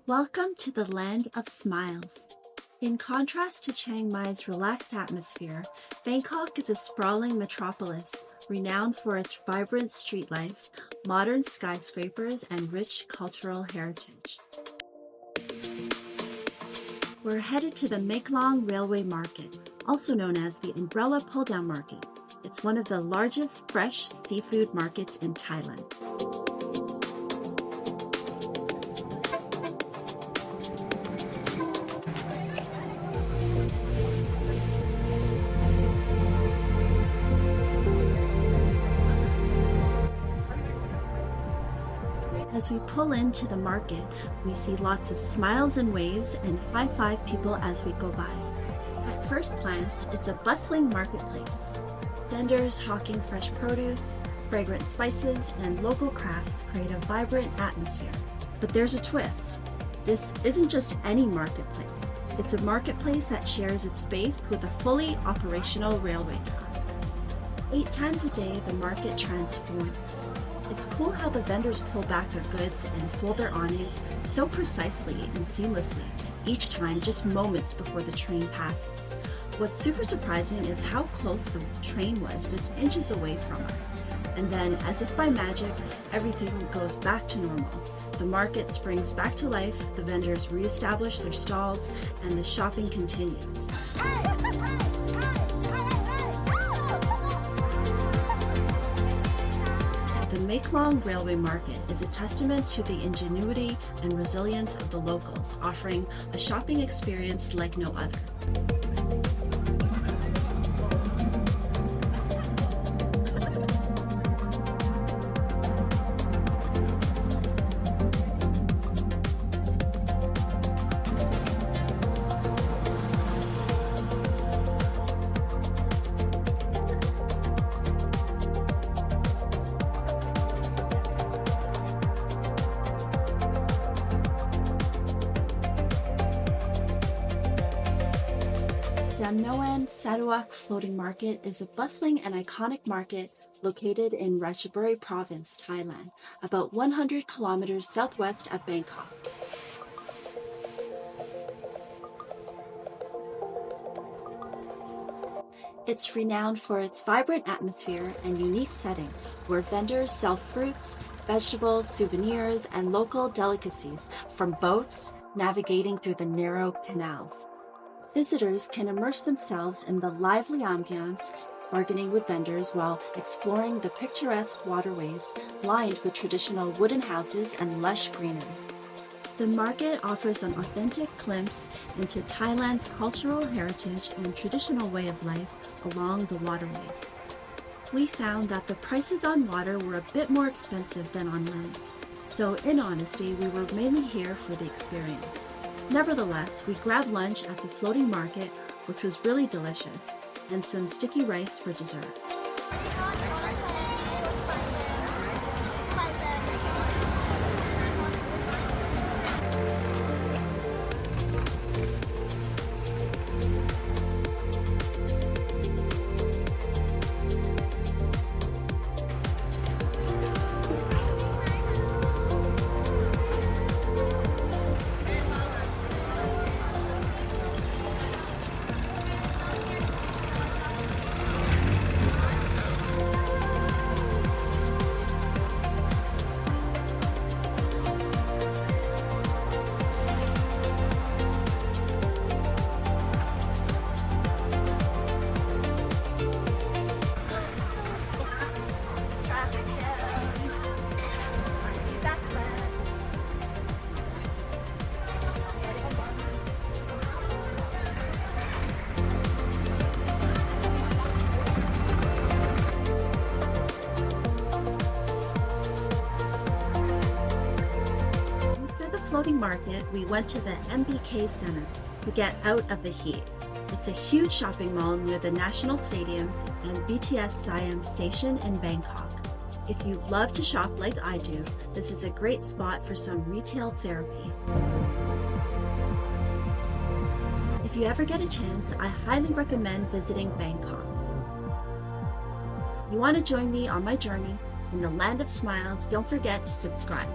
Welcome to the land of smiles. In contrast to Chiang Mai's relaxed atmosphere, Bangkok is a sprawling metropolis renowned for its vibrant street life, modern skyscrapers, and rich cultural heritage. We're headed to the Maeklong Railway Market, also known as the Umbrella Pull-Down Market. It's one of the largest fresh seafood markets in Thailand. As we pull into the market, we see lots of smiles and waves and high-five people as we go by. At first glance, it's a bustling marketplace. Vendors hawking fresh produce, fragrant spices, and local crafts create a vibrant atmosphere. But there's a twist. This isn't just any marketplace. It's a marketplace that shares its space with a fully operational railway track. 8 times a day, the market transforms. It's cool how the vendors pull back their goods and fold their awnings so precisely and seamlessly, each time just moments before the train passes. What's super surprising is how close the train was, just inches away from us. And then, as if by magic, everything goes back to normal. The market springs back to life, the vendors reestablish their stalls, and the shopping continues. The Maeklong Railway Market is a testament to the ingenuity and resilience of the locals, offering a shopping experience like no other. Damnoen Saduak Floating Market is a bustling and iconic market located in Ratchaburi Province, Thailand, about 100 kilometers southwest of Bangkok. It's renowned for its vibrant atmosphere and unique setting, where vendors sell fruits, vegetables, souvenirs, and local delicacies from boats navigating through the narrow canals. Visitors can immerse themselves in the lively ambiance, bargaining with vendors while exploring the picturesque waterways lined with traditional wooden houses and lush greenery. The market offers an authentic glimpse into Thailand's cultural heritage and traditional way of life along the waterways. We found that the prices on water were a bit more expensive than on land, so in honesty, we were mainly here for the experience. Nevertheless, we grabbed lunch at the floating market, which was really delicious, and some sticky rice for dessert. Floating market, we went to the MBK Center to get out of the heat. It's a huge shopping mall near the National Stadium and BTS Siam Station in Bangkok. If you love to shop like I do, this is a great spot for some retail therapy. If you ever get a chance, I highly recommend visiting Bangkok. If you want to join me on my journey in the land of smiles, don't forget to subscribe.